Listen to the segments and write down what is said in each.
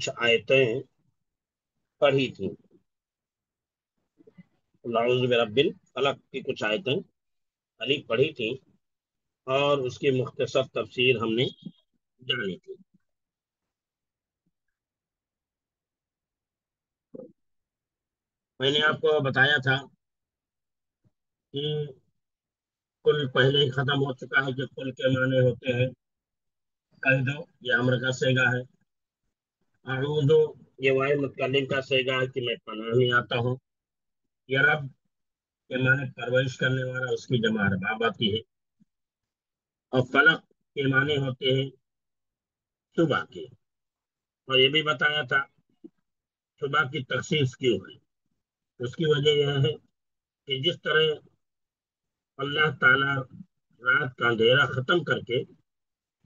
کچھ آیتیں پڑھی تھیں، اعوذ برب الفلق کی کچھ آیتیں علی پڑھی تھیں، اور اس کی مختصر تفسیر ہم نے جانی تھی۔ میں نے آپ کو بتایا تھا کہ کل پہلے ہی ختم ہو چکا ہے کہ کل کے معنی ہوتے ہیں کہہ دو، یہ امر کا صیغہ ہے۔ اعوذ، یہ واحد متکلم کا صیغہ ہے کہ میں پناہ میں آتا ہوں۔ یہ رب کے معنی پرورش کرنے والا، اس کی جمع ارباب آتی ہے۔ اور فلق کے معنی ہوتے ہیں صبح کے۔ اور یہ بھی بتایا تھا صبح کی تخصیص کیوں ہے۔ اس کی وجہ یہ ہے کہ جس طرح اللہ تعالی رات کا اندھیرا ختم کر کے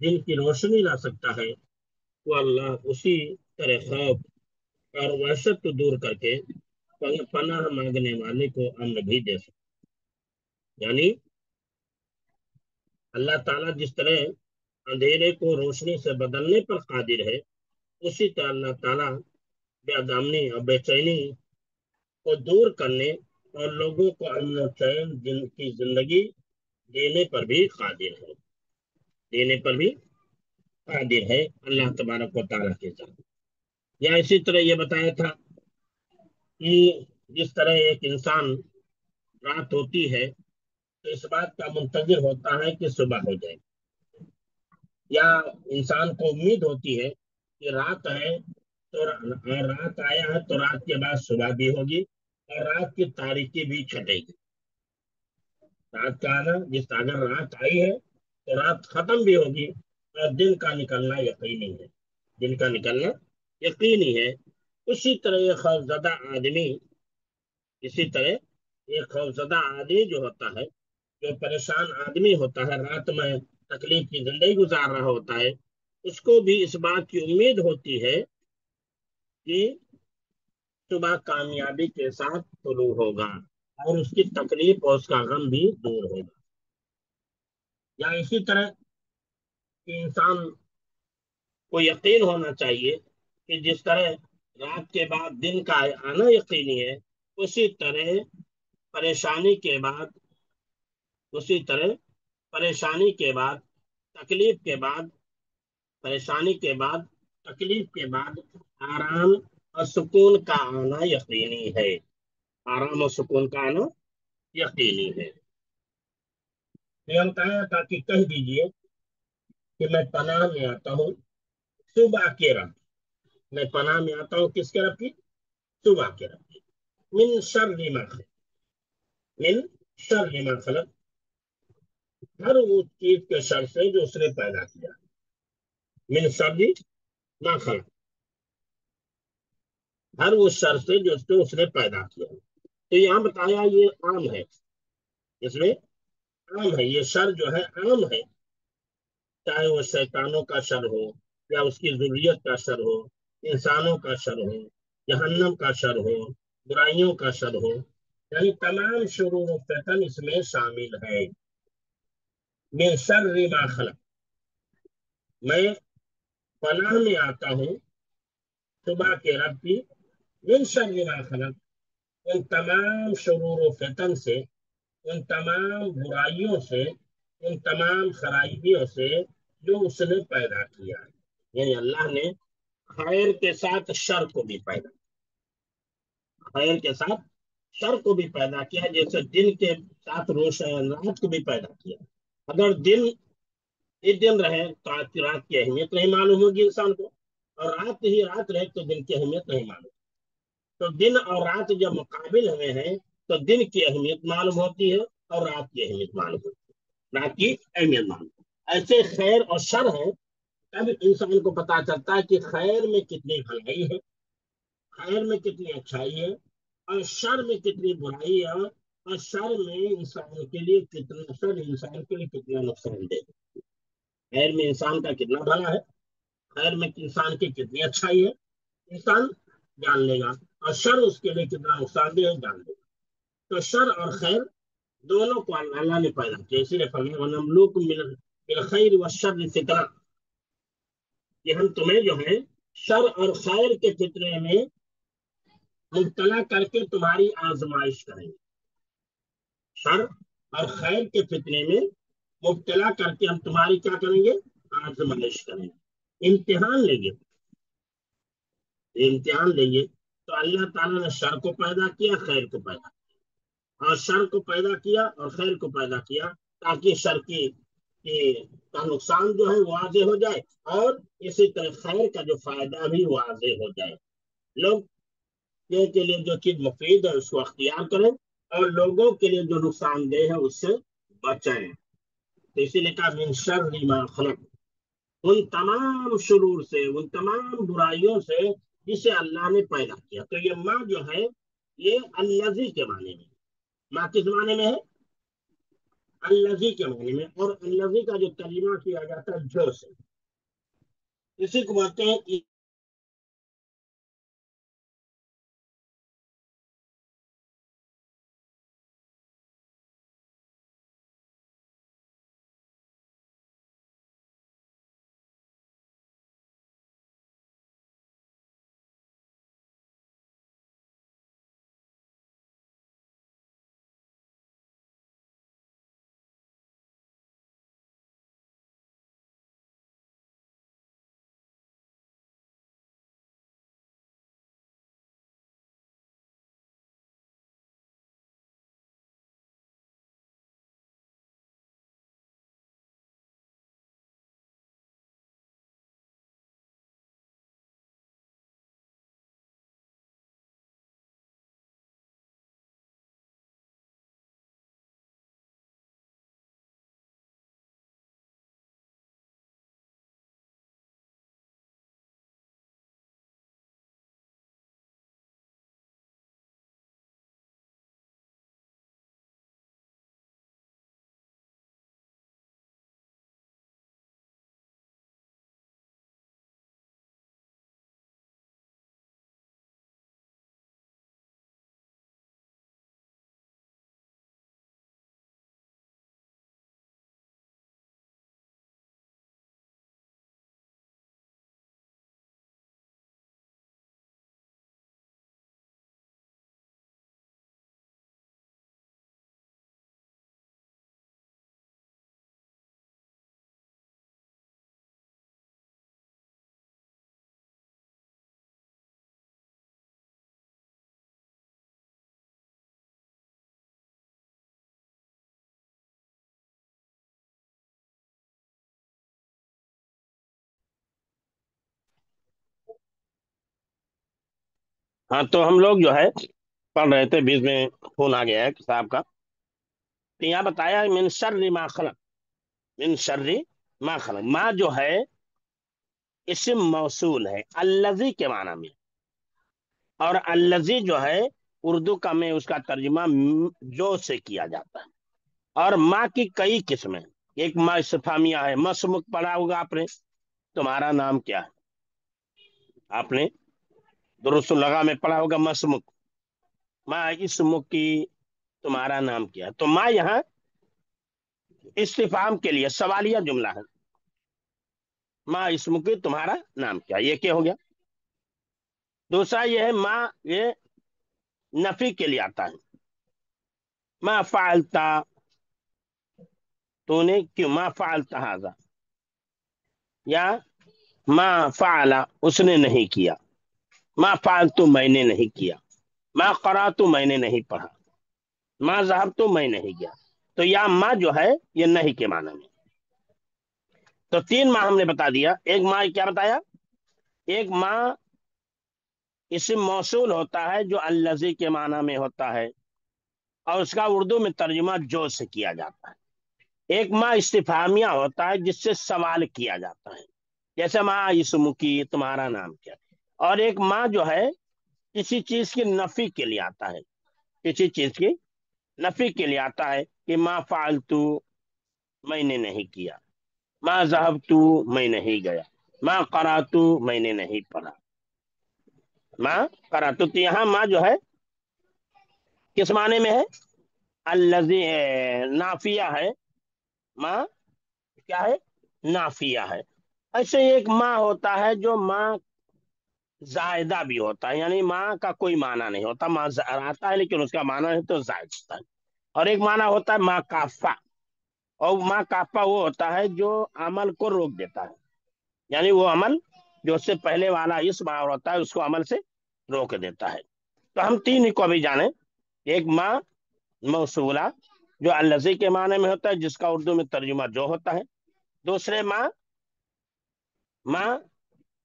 دن کی روشنی لا سکتا ہے، وہ اللہ اسی طرح خوف اور وحشت کو دور کر کے پناہ مانگنے والے کو امن بھی دے سکتا۔ یعنی اللہ تعالیٰ جس طرح اندھیرے کو روشنی سے بدلنے پر قادر ہے، اسی طرح اللہ تعالیٰ بے امنی اور بے چینی کو دور کرنے اور لوگوں کو امن و چین جن کی زندگی دینے پر بھی قادر ہے، دینے پر بھی قادر ہے اللہ تبارک و تعالیٰ کے ساتھ۔ یا اسی طرح یہ بتایا تھا کہ جس طرح ایک انسان رات ہوتی ہے تو اس بات کا منتظر ہوتا ہے کہ صبح ہو جائے، یا انسان کو امید ہوتی ہے کہ رات ہے تو رات آیا ہے تو رات کے بعد صبح بھی ہوگی اور رات کی تاریکی بھی چھٹے گی۔ رات کا آنا، جس اگر رات آئی ہے تو رات ختم بھی ہوگی اور دن کا نکلنا یقینی ہے، دن کا نکلنا یقینی ہے۔ اسی طرح یہ خوفزدہ آدمی، اسی طرح یہ خوفزدہ آدمی جو ہوتا ہے، جو پریشان آدمی ہوتا ہے، رات میں تکلیف کی زندگی گزار رہا ہوتا ہے، اس کو بھی اس بات کی امید ہوتی ہے کہ صبح کامیابی کے ساتھ طلوع ہوگا اور اس کی تکلیف اور اس کا غم بھی دور ہوگا۔ یا اسی طرح کہ انسان کو یقین ہونا چاہیے کہ جس طرح رات کے بعد دن کا آنا یقینی ہے، اسی طرح پریشانی کے بعد اسی طرح پریشانی کے بعد تکلیف کے بعد پریشانی کے بعد تکلیف کے بعد آرام اور سکون کا آنا یقینی ہے، آرام اور سکون کا آنا یقینی ہے۔ تاکہ کہہ دیجئے کہ میں پناہ میں آتا ہوں صبح کے رب، میں پناہ میں آتا ہوں کس کے رب کی؟ صبح کے رب کی۔ من شر ما خلق، من شر ما خلق، ہر وہ چیز کے شر سے جو اس نے پیدا کیا۔ من شر ما خلق، ہر وہ شر سے جو اس نے پیدا کیا۔ تو یہاں بتایا یہ عام ہے، اس میں عام ہے، یہ شر جو ہے عام ہے، چاہے وہ شیطانوں کا شر ہو یا اس کی ذریت کا شر ہو، انسانوں کا شر ہو، جہنم کا شر ہو، برائیوں کا شر ہو، یعنی تمام شرور و فتن اس میں شامل ہے۔ من شر ما خلق، میں پناہ میں آتا ہوں صبح کے رب کی، من شر ما خلق، ان تمام شرور و فتن سے، ان تمام برائیوں سے، ان تمام خرابیوں سے جو اس نے پیدا کیا ہے۔ یعنی اللہ نے خیر کے ساتھ شر کو بھی پیدا کیا، خیر کے ساتھ شر کو بھی پیدا کیا، جیسے دن کے ساتھ روشن رات کو بھی پیدا کیا۔ اگر دن ایک دن رہے تو رات کی اہمیت نہیں معلوم ہوگی انسان کو، اور رات ہی رات رہے تو دن کی اہمیت نہیں معلوم۔ تو دن اور رات جب مقابل ہوئے ہیں تو دن کی اہمیت معلوم ہوتی ہے اور رات کی اہمیت معلوم ہوتی ہے، رات کی اہمیت معلوم ہوتی ہے۔ ایسے خیر اور شر ہے، تب انسان کو پتا چلتا ہے کہ خیر میں کتنی بھلائی ہے، خیر میں کتنی اچھائی ہے، اور شر میں کتنی برائی ہے، اور شر میں انسان کے لیے کتنا شر انسان کے لیے کتنا نقصان دہ ہے۔ خیر میں انسان کا کتنا بھلا ہے، خیر میں انسان کی کتنی اچھائی ہے، انسان جان لے گا، اور شر اس کے لیے کتنا نقصان دہ ہے جان لے گا۔ تو شر اور خیر دونوں کو اللہ نے پیدا کیا، اسی لیے فرمایا وَنَبْلُوكُم بِالْخَيْرِ وَالشَّرِّ فِتْنَةً، کہ ہم تمہیں جو ہے شر اور خیر کے فتنے میں مبتلا کر کے تمہاری آزمائش کریں گے. شر اور خیر کے فتنے میں مبتلا کر کے ہم تمہاری کیا کریں گے؟ آزمائش کریں گے، امتحان لیں گے. امتحان لیں گے. تو اللہ تعالیٰ نے شر کو پیدا کیا، خیر کو پیدا کیا، اور شر کو پیدا کیا اور خیر کو پیدا کیا تاکہ شر کا نقصان جو ہے واضح ہو جائے، اور اسی طرح خیر کا جو فائدہ بھی واضح ہو جائے. لوگ کے لیے جو چیز مفید ہے اس کو اختیار کریں، اور لوگوں کے لیے جو نقصان دہ ہے اس سے بچیں. تو اسی لیے کہا من شر ما خلق، ان تمام شرور سے، ان تمام برائیوں سے جسے اللہ نے پیدا کیا. تو یہ ماں جو ہے یہ الذی کے معنی میں، ماں کس معنی میں ہے؟ الذی کے معنی میں. اور الذی کا جو ترجمہ کیا جاتا ہے جو سے، اسی کو بولتے ہیں. ہاں تو ہم لوگ جو ہے پڑھ رہے تھے، بیچ میں فون آ گیا ہے صاحب کا. تو یہاں بتایا من شر ما خلق، من شر ما خلق. ما جو ہے اسم موصول ہے الذی کے معنی میں، اور الذی جو ہے اردو کا میں اس کا ترجمہ جو سے کیا جاتا ہے. اور ماں کی کئی قسمیں. ایک ماں استفہامیہ ہے، مسمک پڑھا ہوگا آپ نے، تمہارا نام کیا ہے؟ آپ نے درست لگا میں پڑھا ہوگا مسمک، ماں اسمک کی، تمہارا نام کیا ہے. تو ماں یہاں استفہام کے لیے سوالیہ جملہ ہے. ماں اسمک کی، تمہارا نام کیا، یہ کیا ہو گیا. دوسرا یہ ہے ماں، یہ نفی کے لیے آتا ہے. ماں فعلتا، تو نے کیوں، ماں فعلتا حاضا، یا ماں فعلا، اس نے نہیں کیا. ماں فعلتو، میں نے نہیں کیا. ماں قراتو، میں نے نہیں پڑھا. ماں ذهبتو، میں نہیں گیا. تو یا ماں جو ہے یہ نہیں کے معنی میں. تو تین ماں ہم نے بتا دیا. ایک ماں کیا بتایا؟ ایک ماں اسم موصول ہوتا ہے جو الذی کے معنی میں ہوتا ہے، اور اس کا اردو میں ترجمہ جو سے کیا جاتا ہے. ایک ماں استفہامیہ ہوتا ہے جس سے سوال کیا جاتا ہے، جیسے ماں اسم کی، تمہارا نام کیا. اور ایک ماں جو ہے کسی چیز کی نفی کے لیے آتا ہے، کسی چیز کی نفی کے لیے آتا ہے کہ ماں فعلتو، میں نے نہیں کیا. ماں ذهبتو، میں نہیں گیا. ماں قراتو، میں نے نہیں پڑھا. ماں قراتو. تو یہاں ماں جو ہے کس معنی میں ہے؟ الذی نافیہ ہے. ماں کیا ہے؟ نافیہ ہے. ایسے ایک ماں ہوتا ہے جو ماں जायदा भी होता है, यानी माँ का कोई माना नहीं होता, माँ आता है लेकिन उसका माना है तो जायद होता है। और एक माना होता है माँ काफा, और माँ काफा वो होता है जो अमल को रोक देता है, यानी वो अमल जो उससे पहले वाला इस माँ होता है उसको अमल से रोक देता है। तो हम तीन को भी जाने। एक माँ मौसूला जो अल्लज़ी के माने में होता है, जिसका उर्दू में तर्जुमा जो होता है। दूसरे माँ माँ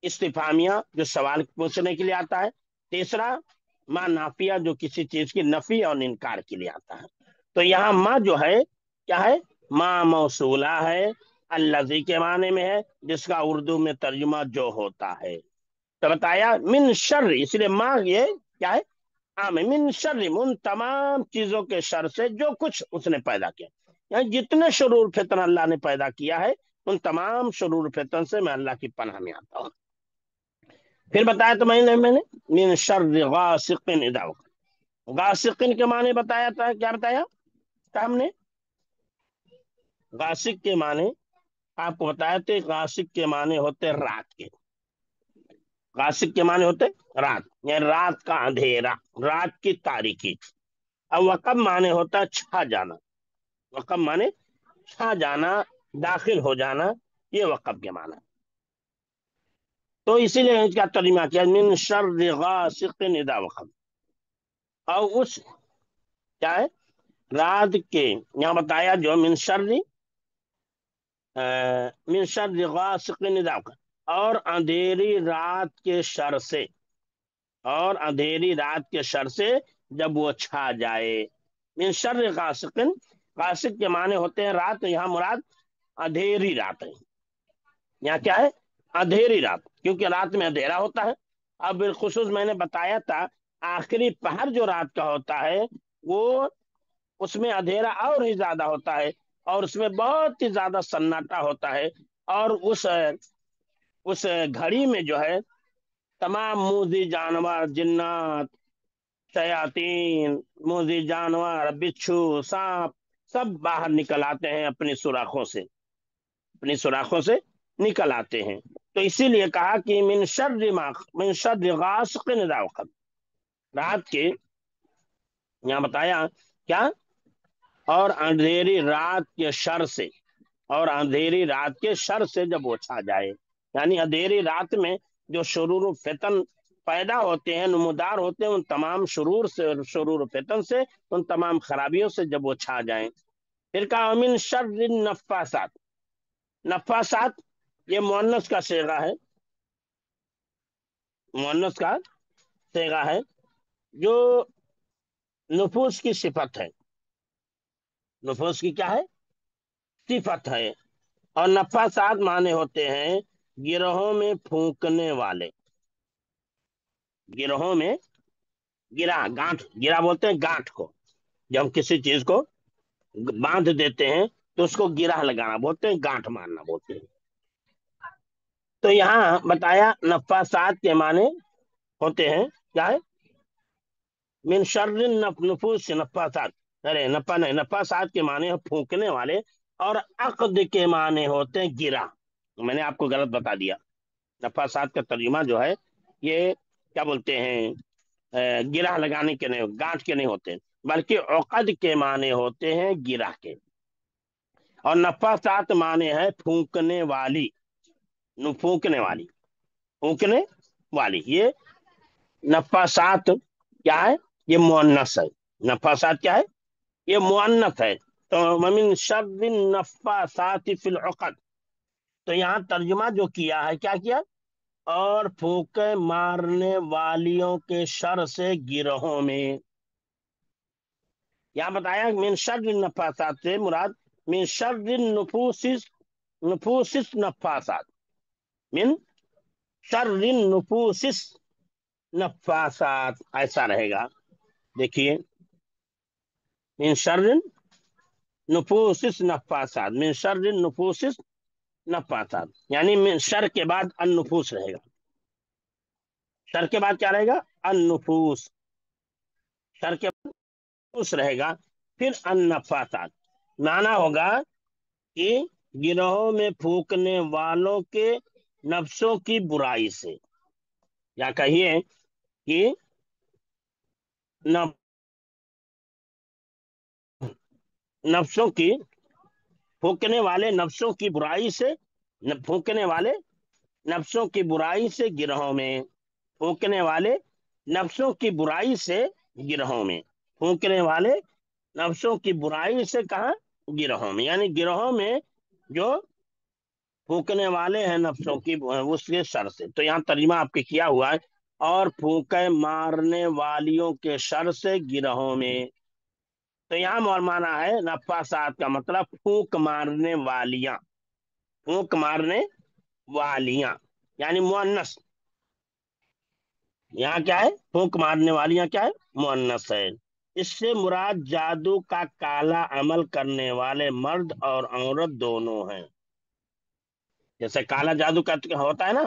इस्तिफामिया जो सवाल पूछने के लिए आता है। तीसरा माँ नाफिया जो किसी चीज की नफी और इनकार के लिए आता है। तो यहाँ माँ जो है क्या है, माँ मौसूला है, अल्लज़ी के माने में है, जिसका उर्दू में तर्जुमा जो होता है। तो बताया मिन शर्र, इसलिए माँ ये क्या है, आम है। मिन शर्र, उन तमाम चीजों के शर से जो कुछ उसने पैदा किया, यानी जितने शुरूर फितन अल्लाह ने पैदा किया है, उन तमाम शुरूर फितन से मैं अल्लाह की पनाह में आता हूँ। फिर बताया तो मैंने मिन शर्रि गासिकिन इदा वक़ब। गासिकिन के माने बताया था, क्या बताया था हमने, गासिक के माने आपको बताया थे, गासिक के माने होते रात के, गासिक के माने होते रात, यानी रात का अंधेरा, रात की तारीकी। अब वक़ब माने होता छा जाना, वक़ब माने छा जाना, दाखिल हो जाना, ये वक़ब के माना। तो इसीलिए इसका तर्जुमा किया मिन शर्रि गासिकिन इदा वक़ब। और उस क्या है, रात के, यहाँ बताया जो मिन शर्रि मिन शर्रि गासिकिन इज़ा वक़ब, और अंधेरी रात के शर से, और अंधेरी रात के शर से जब वो छा जाए। मिन शर्रि गासिकिन, गासिक के माने होते हैं रात, यहाँ मुराद अंधेरी रात है। यहाँ क्या है, अंधेरी रात, क्योंकि रात में अंधेरा होता है। अब बिलखुसूस मैंने बताया था आखिरी पहर जो रात का होता है वो, उसमें अंधेरा और ही ज्यादा होता है, और उसमें बहुत ही ज्यादा सन्नाटा होता है। और उस घड़ी में जो है तमाम मूजी जानवर, जिन्नात, शयातीन, मूजी जानवर, बिच्छू, सांप, सब बाहर निकल आते हैं अपनी सुराखों से, अपनी सुराखों से निकल आते हैं। तो इसीलिए कहा कि मिन शर्रि गासिकिन इज़ा वक़ब, रात के, यहाँ बताया क्या, और अंधेरी रात के शर से, और अंधेरी रात के शर से जब वो छा जाए, यानी अंधेरी रात में जो शुरूर फितन पैदा होते हैं, नमूदार होते हैं, उन तमाम शुरूर से, शुरूर फितन से, उन तमाम खराबियों से जब वो छा जाए। फिर कहा मिन शर्रि नफ्फासात, नफ्फासात ये मुअन्नस का सेगा है, मुअन्नस का सेगा है, जो नुफूस की सिफत है, नुफूस की क्या है, सिफत है। और नफासात माने होते हैं गिरोहों में फूंकने वाले, गिरोहों में, गिरा गांठ, गिरा बोलते हैं गांठ को, जब हम किसी चीज को बांध देते हैं तो उसको गिरा लगाना बोलते हैं, गांठ मारना बोलते हैं। तो यहाँ बताया नफासात के माने होते हैं क्या है, मिन शर्रि नुफूस नफासात, अरे नफा नहीं, नफासात के माने हैं फूंकने वाले, और अक्द के माने होते हैं गिरा। मैंने आपको गलत बता दिया, नफासात का तर्जुमा जो है ये क्या बोलते हैं, गिरा लगाने के नहीं, गांठ के नहीं होते, बल्कि औकद के माने होते हैं गिरा के। और नफासात माने है फूंकने वाली, फूंकने वाली, फूंकने वाली, ये नफासात क्या है, ये मुअन्नस है। नफासात क्या है, ये मुअन्नस है। तो वमिन शर्रिन नफासाति फिल उक़द, तो यहाँ तर्जुमा जो किया है, क्या किया, और फूके मारने वालियों के शर से गिरोहों में। यहाँ बताया मिन शर्रि नफासात से मुराद मिन शर्रि नुफूसिस, नुफूसिस नफासात, मिन शर्रि नुफूसिस नफासात, ऐसा रहेगा। देखिए मिन शर्रि नुफूसिस नफासात, मिन शर्रि नुफूसिस नफासात, यानी मिन शर के बाद अन नुफूस रहेगा, शर के बाद क्या रहेगा, अन नुफूस, शर के उस रहेगा, फिर अन्नफासात, माना होगा कि गिरोह में फूकने वालों के नफ्सों की बुराई से, या कहिए कि नफ, नफ्सों की फूकने वाले नफ्सों की बुराई से, फूकने वाले नफ्सों की बुराई से गिरहों में, फूकने वाले नफ्सों की बुराई से गिरहों में, फूकने वाले नफ्सों की बुराई से कहा, गिरहों में, यानी गिरहों में जो फूकने वाले हैं नफ्सों की, उसके शर से। तो यहाँ तर्जुमा आपके किया हुआ है, और फूके मारने वालियों के शर से गिरहों में। तो यहाँ मोर माना है नफासात का मतलब फूक मारने वालियां, फूक मारने वालियां यानी मुअन्नस। यहाँ क्या है, फूक मारने वालियां क्या है, मुअन्नस है। इससे मुराद जादू का काला अमल करने वाले मर्द और औरत दोनों हैं। जैसे काला जादू का होता है ना,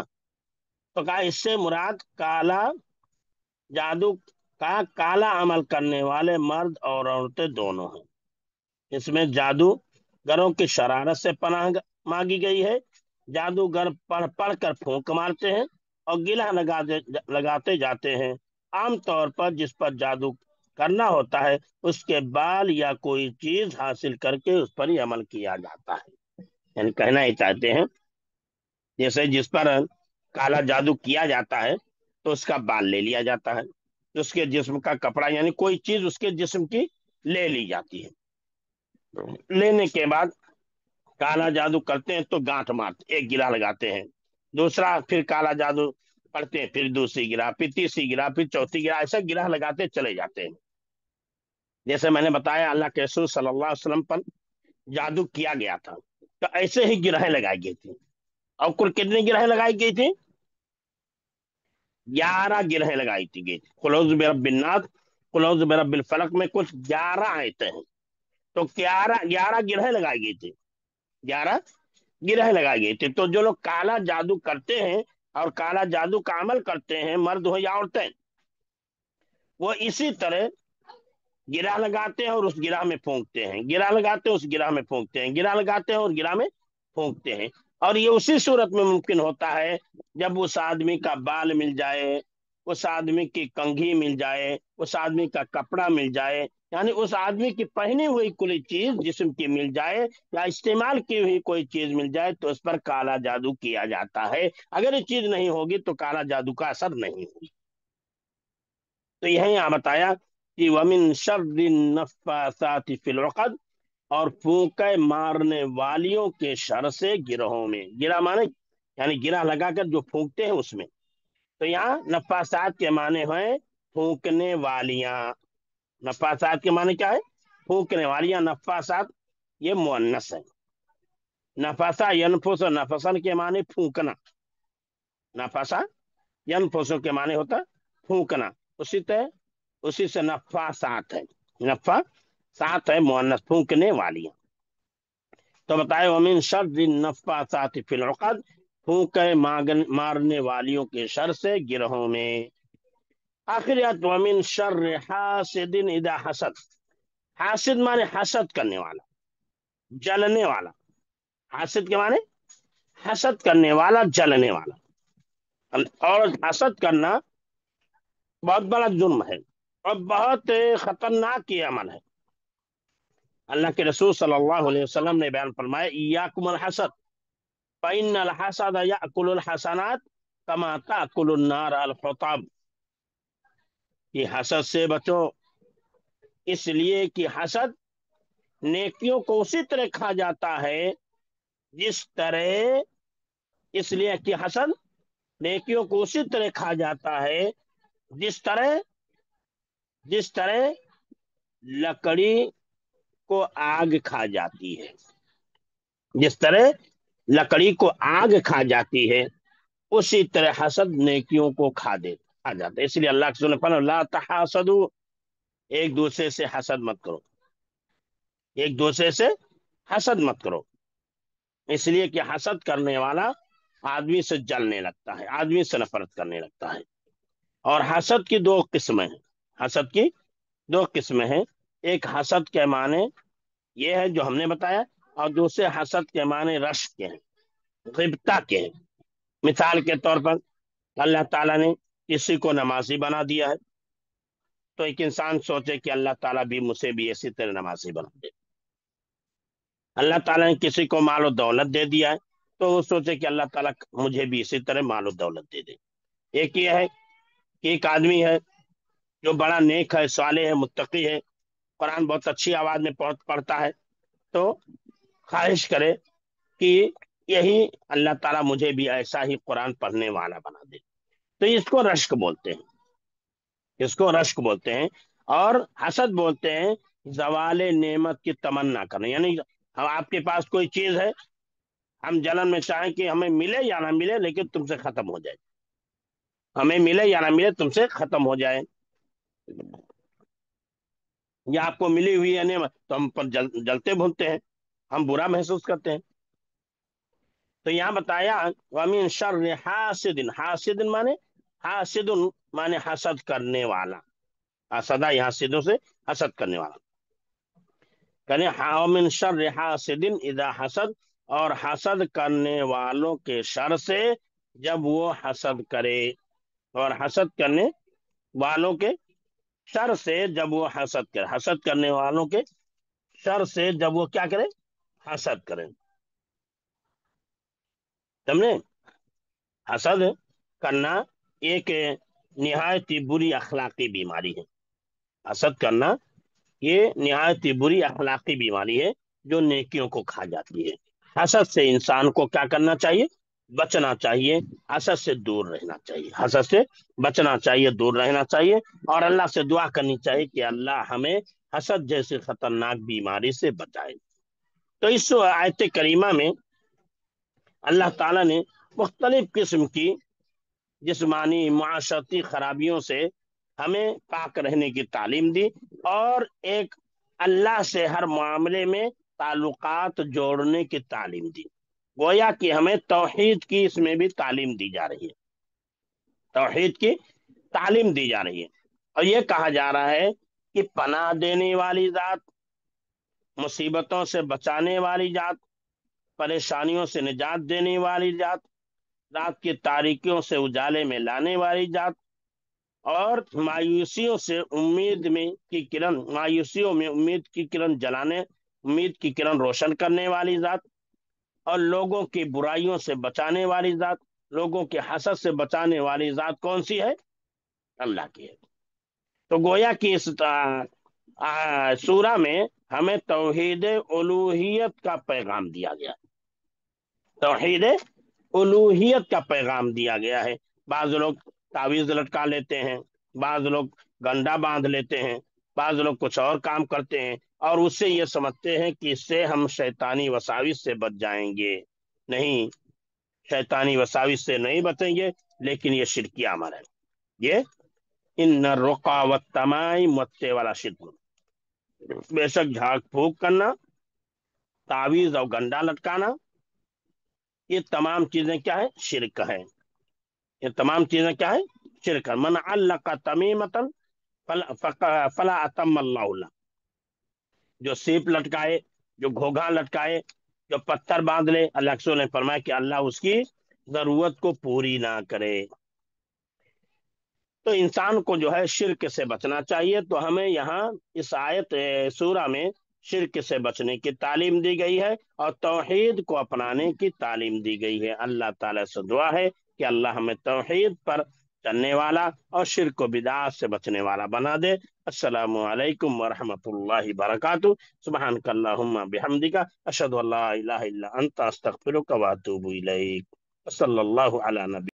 तो कहा इससे मुराद काला जादू का काला अमल करने वाले मर्द और औरतें दोनों हैं। इसमें जादूगरों की शरारत से पनाह मांगी गई है। जादूगर पढ़ पढ़ कर फूंक मारते हैं और गिला लगाते जाते हैं। आमतौर पर जिस पर जादू करना होता है उसके बाल या कोई चीज हासिल करके उस पर ही अमल किया जाता है। यानी कहना ही चाहते हैं, जैसे जिस पर काला जादू किया जाता है तो उसका बाल ले लिया जाता है, उसके जिस्म का कपड़ा यानी कोई चीज उसके जिस्म की ले ली जाती है। लेने के बाद काला जादू करते हैं तो गांठ मारते, एक गिरा लगाते हैं, दूसरा फिर काला जादू करते हैं, फिर दूसरी गिरा, फिर तीसरी गिरा, फिर चौथी गिरा, ऐसा गिरा लगाते चले जाते हैं। जैसे मैंने बताया अल्लाह के रसूल सल्लल्लाहु अलैहि वसल्लम पर जादू किया गया था, तो ऐसे ही गिरहें लगाई गई थी। और कुल कितनी गिरहें लगाई गई थी, 11 गिरहें लगाई थी गई थी। कुलौज बिरब्बिन नास, कुलौज बिरब्बिल फलक में कुछ 11 आयतें हैं, तो 11 11 गिरहें लगाई गई थी, 11 गिरह लगाई गई थी। तो जो लोग काला जादू करते हैं और काला जादू का अमल करते हैं, मर्द हो या औरतें, वो इसी तरह गिरा लगाते हैं और उस गिरा में फूंकते हैं, गिरा लगाते हैं उस गिरा में फूंकते हैं, गिरा लगाते हैं और गिरा में फूंकते हैं। और ये उसी सूरत में मुमकिन होता है जब उस आदमी का बाल मिल जाए, उस आदमी की कंघी मिल जाए, उस आदमी का कपड़ा मिल जाए, यानी उस आदमी की पहनी हुई कोई चीज जिस्म की मिल जाए या इस्तेमाल की हुई कोई चीज मिल जाए तो उस पर काला जादू किया जाता है। अगर ये चीज नहीं होगी तो काला जादू का असर नहीं होगा। तो यही यहाँ बताया कि वमिन शर्रि नफ्फासाति फिल उक़द, और फूंके मारने वालियों के शर से गिरहों में, गिरा माने यानी गिरा लगाकर जो फूंकते हैं उसमें। तो यहाँ नफासात के माने हैं फूंकने वालियां। नफासात के माने क्या है, फूंकने वालियां। नफासात ये मुअन्नस है। नफासा यनफुस, नफसन के माने फूंकना, नफासा यनफुसों के माने होता है फूंकना। उसी तरह उसी से नफा सात है, नफा सात है मुअन्नस, फूंकने वालियां। तो बताए वमिन शर्रि नफ्फासाति फिल उक़द, फूंके मारने वालियों के शर से गिरहों में। आखिर वमिन शर्रि हासिदिन इदा हसद, हासिद माने हसद करने वाला, जलने वाला। हासिद के माने हसद करने वाला, जलने वाला। और हसद करना बहुत बड़ा जुर्म है और बहुत खतरनाक ये अमल है। अल्लाह के रसूल सल्लल्लाहु अलैहि वसल्लम ने बयान फरमाया, इय्याकुमुल हसद फ़इन्नल हसद याकुलुल हसनात कमा ताकुलुन नार अल हुतब। कि हसद से बचो, इसलिए कि हसद नेकियों को उसी तरह खा जाता है जिस तरह, इसलिए कि हसद नेकियों को उसी तरह खा जाता है जिस तरह, जिस तरह लकड़ी को आग खा जाती है, जिस तरह लकड़ी को आग खा जाती है उसी तरह हसद नेकियों को खा जाता है। इसलिए अल्लाह के सुने पर ला तहासदू, एक दूसरे से हसद मत करो, एक दूसरे से हसद मत करो। इसलिए कि हसद करने वाला आदमी से जलने लगता है, आदमी से नफरत करने लगता है। और हसद की दो किस्में हैं, हसद की दो किस्में हैं। एक हसद के माने ये है जो हमने बताया, और दूसरे हसद के माने रश के हैं, गिब्ता के हैं। मिसाल के तौर पर अल्लाह ताला ने किसी को नमाजी बना दिया है, तो एक इंसान सोचे कि अल्लाह ताला भी मुझे भी इसी तरह नमाजी बना दे। अल्लाह ताला ने किसी को माल और दौलत दे दिया है, तो वो सोचे कि अल्लाह ताला मुझे भी इसी तरह माल और दौलत दे दे। एक ये है कि एक आदमी है जो बड़ा नेक है, साले है, मुत्तकी है, कुरान बहुत अच्छी आवाज में पढ़ता है, तो ख्वाहिश करे कि यही अल्लाह ताला मुझे भी ऐसा ही कुरान पढ़ने वाला बना दे। तो इसको रश्क बोलते हैं, इसको रश्क बोलते हैं। और हसद बोलते हैं जवाले नेमत की तमन्ना करना, यानी हम आपके पास कोई चीज है, हम जलन में चाहें कि हमें मिले या ना मिले लेकिन तुमसे खत्म हो जाए, हमें मिले या ना मिले तुमसे खत्म हो जाए। या आपको मिली हुई है नेमत तो हम पर जलते भूनते हैं, हम बुरा महसूस करते हैं। तो यहाँ बताया वमिन शर्रि हासिदिन, हासिदिन माने हासिदुन माने हसद करने वाला, हसदा यहाँ सिदों से हसद करने वाला, कने वमिन शर्रि हासिदिन इदा हसद, और हसद करने वालों के शर से जब वो हसद करे, और हसद करने वालों के शर से जब वो हसद करे, हसद करने वालों के शर से जब वो क्या करे, हसद करें। तुमने हसद करना एक निहायत ही बुरी अखलाकी बीमारी है। हसद करना ये निहायत ही बुरी अखलाकी बीमारी है जो नेकियों को खा जाती है। हसद से इंसान को क्या करना चाहिए, बचना चाहिए, हसद से दूर रहना चाहिए, हसद से बचना चाहिए, दूर रहना चाहिए। और अल्लाह से दुआ करनी चाहिए कि अल्लाह हमें हसद जैसी खतरनाक बीमारी से बचाए। तो इस आयत करीमा में अल्लाह ताला ने मुख्तलिफ किस्म की जिस्मानी माशरती खराबियों से हमें पाक रहने की तालीम दी, और एक अल्लाह से हर मामले में ताल्लुकात जोड़ने की तालीम दी। गोया कि हमें तौहीद की इसमें भी तालीम दी जा रही है, तौहीद की तालीम दी जा रही है। और ये कहा जा रहा है कि पनाह देने वाली जात, मुसीबतों से बचाने वाली जात, परेशानियों से निजात देने वाली जात, रात की तारीकियों से उजाले में लाने वाली जात, और मायूसियों से उम्मीद में की किरण, मायूसियों में उम्मीद की किरण जलाने, उम्मीद की किरण रोशन करने वाली जात, और लोगों की बुराइयों से बचाने वाली जात, लोगों के हसद से बचाने वाली जात कौन सी है, अल्लाह की है। तो गोया कि इस सूरा में हमें तौहीद उलूहियत का पैगाम दिया गया, तौहीद उलूहियत का पैगाम दिया गया है। बाज लोग तावीज लटका लेते हैं, बाज लोग गंडा बांध लेते हैं, बाज लोग कुछ और काम करते हैं, और उससे ये समझते हैं कि इससे हम शैतानी वसाविस से बच जाएंगे। नहीं, शैतानी वसाविस से नहीं बचेंगे, लेकिन ये शिरकी अमल है। ये इन रुका व तमाई मत्ते वाला शिरक, बेशक झाड़ फूक करना, तावीज और गंडा लटकाना, ये तमाम चीजें क्या है, शिरक है। ये तमाम चीजें क्या है, शिरक है। मन अल्लका तमीमतन फला अतम अल्लाहु लह, जो सीप लटकाए, जो घोघा लटकाए, जो पत्थर बांध ले, अल्लाह रसूल ने फरमाया कि अल्लाह उसकी जरूरत को पूरी ना करे। तो इंसान को जो है शिरक से बचना चाहिए। तो हमें यहाँ इस आयत सूरा में शिरक से बचने की तालीम दी गई है और तौहीद को अपनाने की तालीम दी गई है। अल्लाह ताला से दुआ है कि अल्लाह हमें तौहीद पर चलने वाला और शिरक व बिदात से बचने वाला बना दे। अस्सलामु अलैकुम व रहमतुल्लाहि व बरकातुहू। सुब्हानकल्लाहुम्मा बिहम्दिका अशहदु अल्ला इलाहा इल्ला अंता अस्तगफिरुका व अतूबु इलैक। सल्लल्लाहु अला नबी